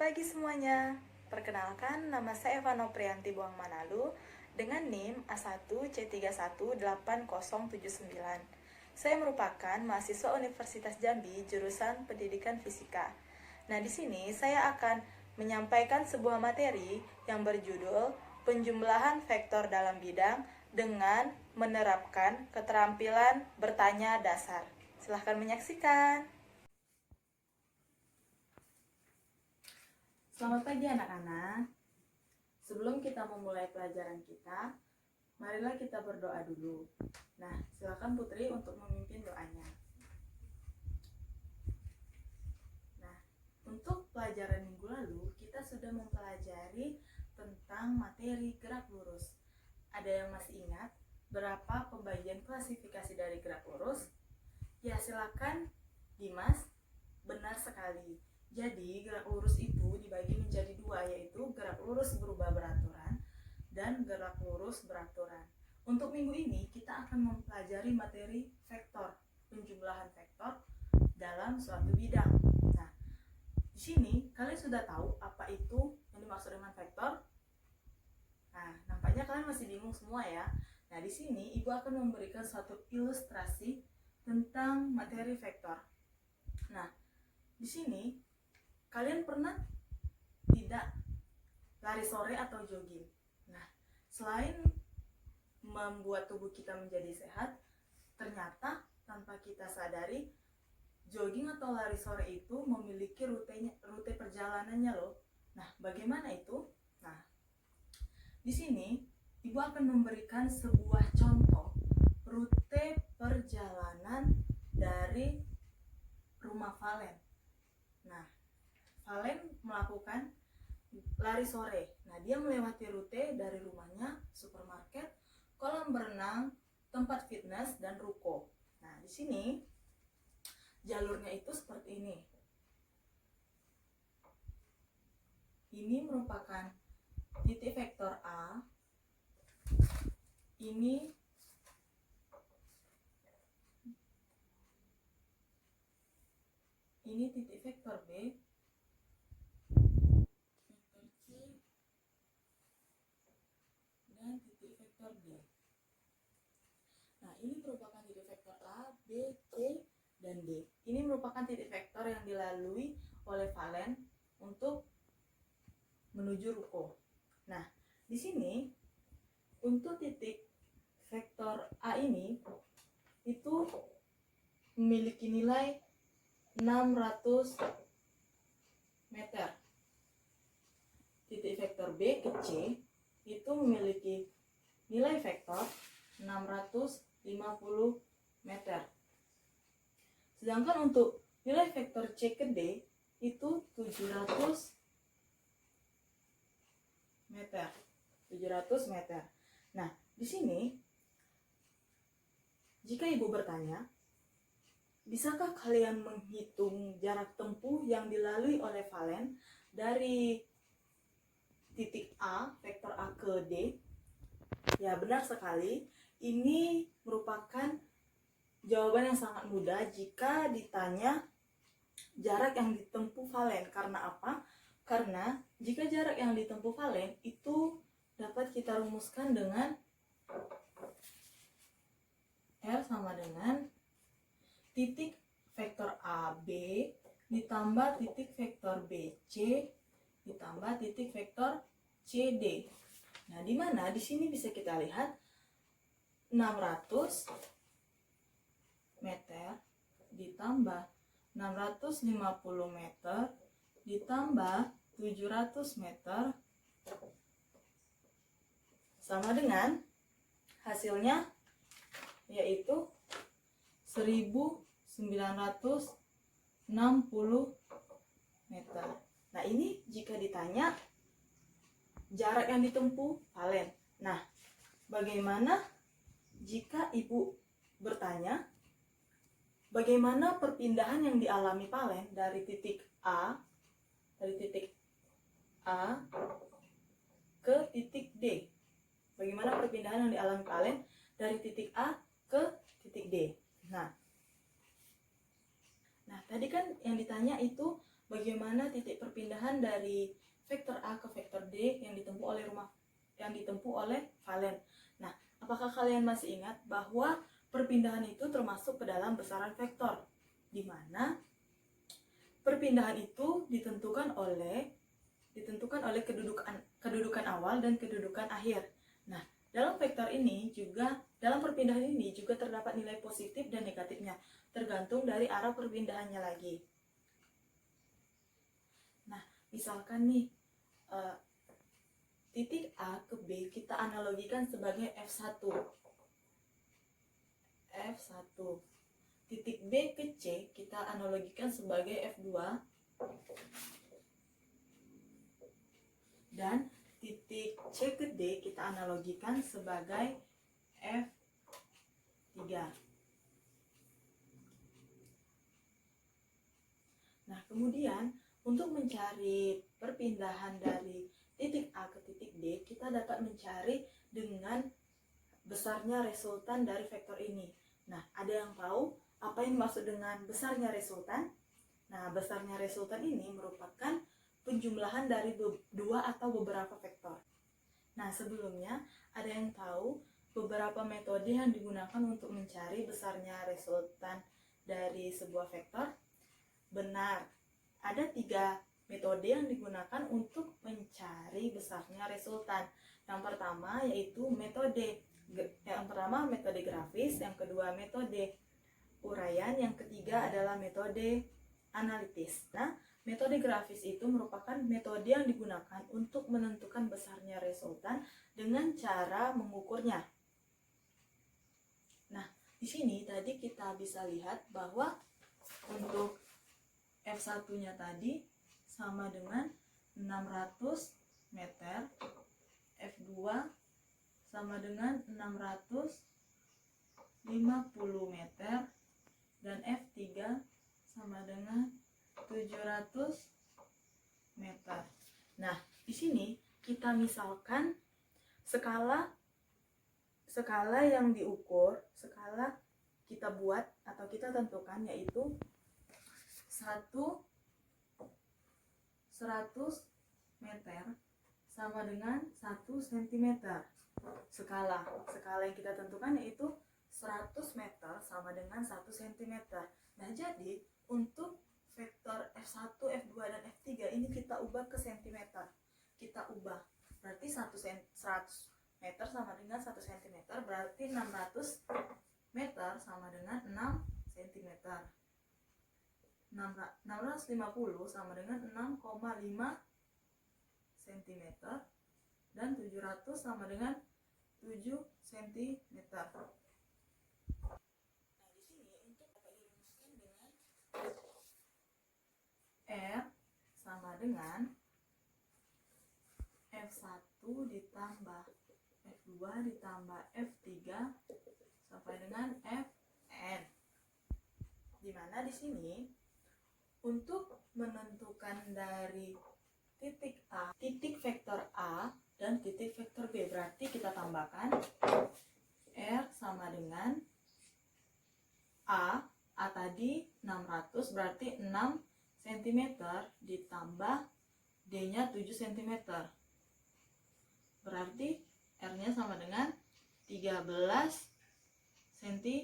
pagi semuanya. Perkenalkan, nama saya Eva Noprianti Buang Manalu dengan NIM A1C318079. Saya merupakan mahasiswa Universitas Jambi jurusan Pendidikan Fisika. Nah, di sini saya akan menyampaikan sebuah materi yang berjudul Penjumlahan Vektor dalam Bidang dengan menerapkan keterampilan bertanya dasar. Silahkan menyaksikan. Selamat pagi anak-anak. Sebelum kita memulai pelajaran kita, marilah kita berdoa dulu. Nah, silakan Putri untuk memimpin doanya. Nah, untuk pelajaran minggu lalu, kita sudah mempelajari tentang materi gerak lurus. Ada yang masih ingat berapa pembagian klasifikasi dari gerak lurus? Ya, silakan Dimas. Benar sekali. Jadi, gerak lurus itu dibagi menjadi dua, yaitu gerak lurus berubah beraturan dan gerak lurus beraturan. Untuk minggu ini, kita akan mempelajari materi vektor, penjumlahan vektor dalam suatu bidang. Nah, di sini kalian sudah tahu apa itu yang dimaksud dengan vektor? Nah, nampaknya kalian masih bingung semua ya. Nah, di sini Ibu akan memberikan suatu ilustrasi tentang materi vektor. Nah, di sini kalian pernah tidak lari sore atau jogging? Nah, selain membuat tubuh kita menjadi sehat, ternyata tanpa kita sadari, jogging atau lari sore itu memiliki rute perjalanannya loh. Nah, bagaimana itu? Nah, di sini Ibu akan memberikan sebuah contoh rute perjalanan dari rumah Valen. Nah, Valen melakukan lari sore. Nah, dia melewati rute dari rumahnya, supermarket, kolam berenang, tempat fitness, dan ruko. Nah, di sini jalurnya itu seperti ini. Ini merupakan titik vektor A. Ini titik vektor B, vektor C, dan titik vektor D. Nah, ini merupakan titik vektor A, B, C, dan D. Ini merupakan titik vektor yang dilalui oleh Valen untuk menuju ruko. Nah, di sini untuk titik vektor A ini itu memiliki nilai 600 meter. Titik vektor B ke C itu memiliki nilai vektor 650 meter. Sedangkan untuk nilai vektor C ke D itu 700 meter. 700 meter. Nah, di sini jika Ibu bertanya, bisakah kalian menghitung jarak tempuh yang dilalui oleh Valen dari titik A, vektor A ke D? Ya, benar sekali. Ini merupakan jawaban yang sangat mudah jika ditanya jarak yang ditempuh Valen. Karena apa? Karena jika jarak yang ditempuh Valen itu dapat kita rumuskan dengan R sama dengan titik vektor AB ditambah titik vektor BC ditambah titik vektor CD. Nah, di mana di sini bisa kita lihat 600 meter ditambah 650 meter ditambah 700 meter sama dengan hasilnya yaitu 1960 meter. Nah, ini jika ditanya jarak yang ditempuh Valen. Nah, bagaimana jika Ibu bertanya bagaimana perpindahan yang dialami Valen dari titik A ke titik D? Bagaimana perpindahan yang dialami Valen dari titik A ke titik D? Nah, tadi kan yang ditanya itu bagaimana titik perpindahan dari vektor A ke vektor D yang ditempuh oleh valen. Nah, apakah kalian masih ingat bahwa perpindahan itu termasuk ke dalam besaran vektor, di mana perpindahan itu ditentukan oleh kedudukan awal dan kedudukan akhir. Nah, dalam perpindahan ini juga terdapat nilai positif dan negatifnya, tergantung dari arah perpindahannya lagi. Nah, misalkan nih, titik A ke B kita analogikan sebagai F1. Titik B ke C kita analogikan sebagai F2. Dan titik C ke D kita analogikan sebagai F3. Nah, kemudian untuk mencari perpindahan dari titik A ke titik D, kita dapat mencari dengan besarnya resultan dari vektor ini. Nah, ada yang tahu apa yang dimaksud dengan besarnya resultan? Nah, besarnya resultan ini merupakan penjumlahan dari dua atau beberapa vektor. Nah, sebelumnya ada yang tahu beberapa metode yang digunakan untuk mencari besarnya resultan dari sebuah vektor? Benar, ada 3 metode yang digunakan untuk mencari besarnya resultan. Yang pertama metode grafis, yang kedua metode uraian, yang ketiga adalah metode analitis. Nah, metode grafis itu merupakan metode yang digunakan untuk menentukan besarnya resultan dengan cara mengukurnya. Nah, di sini tadi kita bisa lihat bahwa untuk F1-nya tadi sama dengan 600 meter, F2 sama dengan 650 meter, dan F3 sama dengan 700 meter. Nah, di sini kita misalkan skala yang diukur, skala kita buat atau kita tentukan yaitu 100 meter sama dengan 1 cm. Skala yang kita tentukan yaitu 100 meter sama dengan 1 cm. Nah, jadi untuk vektor F1, F2, dan F3 ini kita ubah ke cm. Berarti 100 meter sama dengan 1 cm, berarti 600 meter sama dengan 6 cm. 650 sama dengan 6,5 cm, dan 700 sama dengan 7 cm. Nah, di sini untuk dapat dirumuskan dengan R sama dengan F1 ditambah F2 ditambah F3 sampai dengan Fn. Dimana di sini untuk menentukan dari titik A, titik vektor A dan titik vektor B, berarti kita tambahkan R sama dengan A tadi 600 berarti 6 cm ditambah D-nya 7 cm. Berarti R-nya sama dengan 13 cm.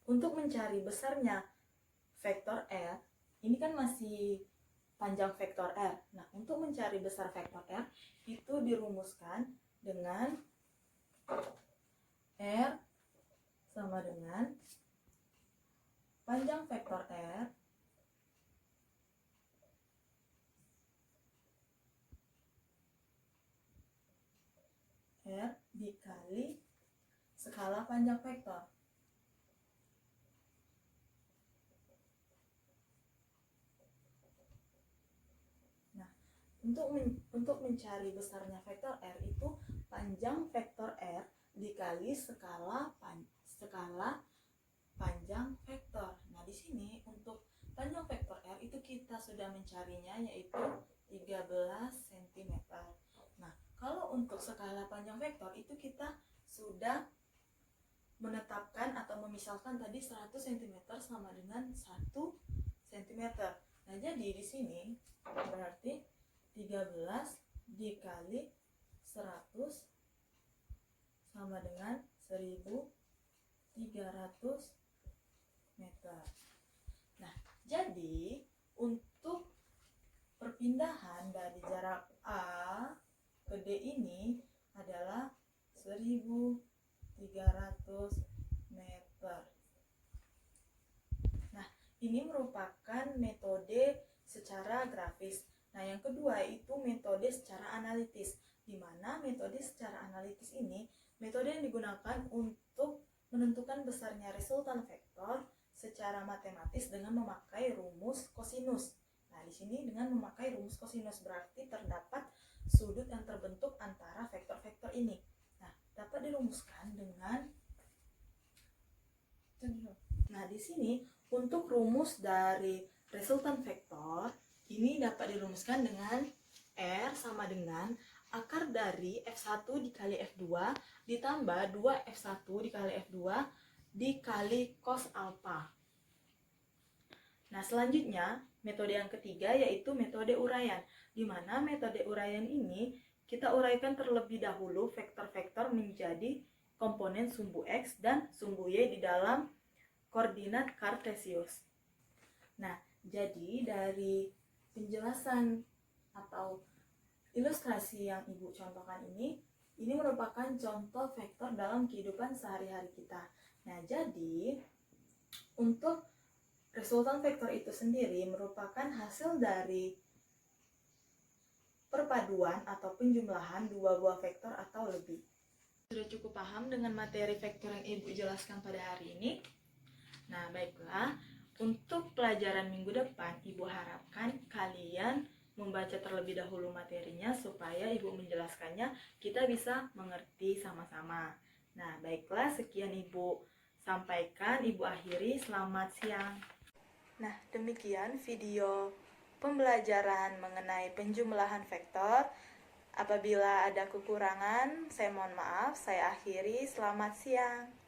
Untuk mencari besarnya vektor R, ini kan masih panjang vektor R. Nah, untuk mencari besar vektor R itu dirumuskan dengan R sama dengan panjang vektor R dikali skala panjang vektor. Nah, untuk mencari besarnya vektor R itu panjang vektor R dikali skala panjang vektor. Nah, di sini untuk panjang vektor R itu kita sudah mencarinya yaitu 13 cm. Nah, kalau untuk skala panjang vektor itu kita sudah menetapkan atau memisalkan tadi 100 cm sama dengan 1 cm. Nah, jadi di sini berarti 13 dikali 100 sama dengan 1300 meter. Nah, jadi untuk perpindahan dari jarak A ke D ini adalah 1300 meter. Nah, ini merupakan metode secara grafis. Nah, yang kedua itu metode secara analitis, di mana metode secara analitis ini metode yang digunakan untuk menentukan besarnya resultan vektor secara matematis dengan memakai rumus kosinus. Nah, di sini dengan memakai rumus kosinus berarti terdapat sudut yang terbentuk antara vektor-vektor ini. Nah, dapat dirumuskan dengan di sini untuk rumus dari resultan vektor ini dapat dirumuskan dengan R sama dengan akar dari F1 dikali F2 ditambah 2F1 dikali F2 dikali cos alpha. Nah, selanjutnya metode yang ketiga yaitu metode uraian, di mana metode uraian ini kita uraikan terlebih dahulu vektor-vektor menjadi komponen sumbu X dan sumbu Y di dalam koordinat kartesius. Nah, jadi dari penjelasan atau ilustrasi yang Ibu contohkan ini merupakan contoh vektor dalam kehidupan sehari-hari kita. Nah, jadi untuk resultan vektor itu sendiri merupakan hasil dari perpaduan atau penjumlahan dua buah vektor atau lebih. Sudah cukup paham dengan materi vektor yang Ibu jelaskan pada hari ini? Nah, baiklah. Untuk pelajaran minggu depan, Ibu harapkan kalian membaca terlebih dahulu materinya supaya Ibu menjelaskannya kita bisa mengerti sama-sama. Nah, baiklah, sekian Ibu sampaikan, Ibu akhiri. Selamat siang. Nah, demikian video pembelajaran mengenai penjumlahan vektor. Apabila ada kekurangan, saya mohon maaf. Saya akhiri. Selamat siang.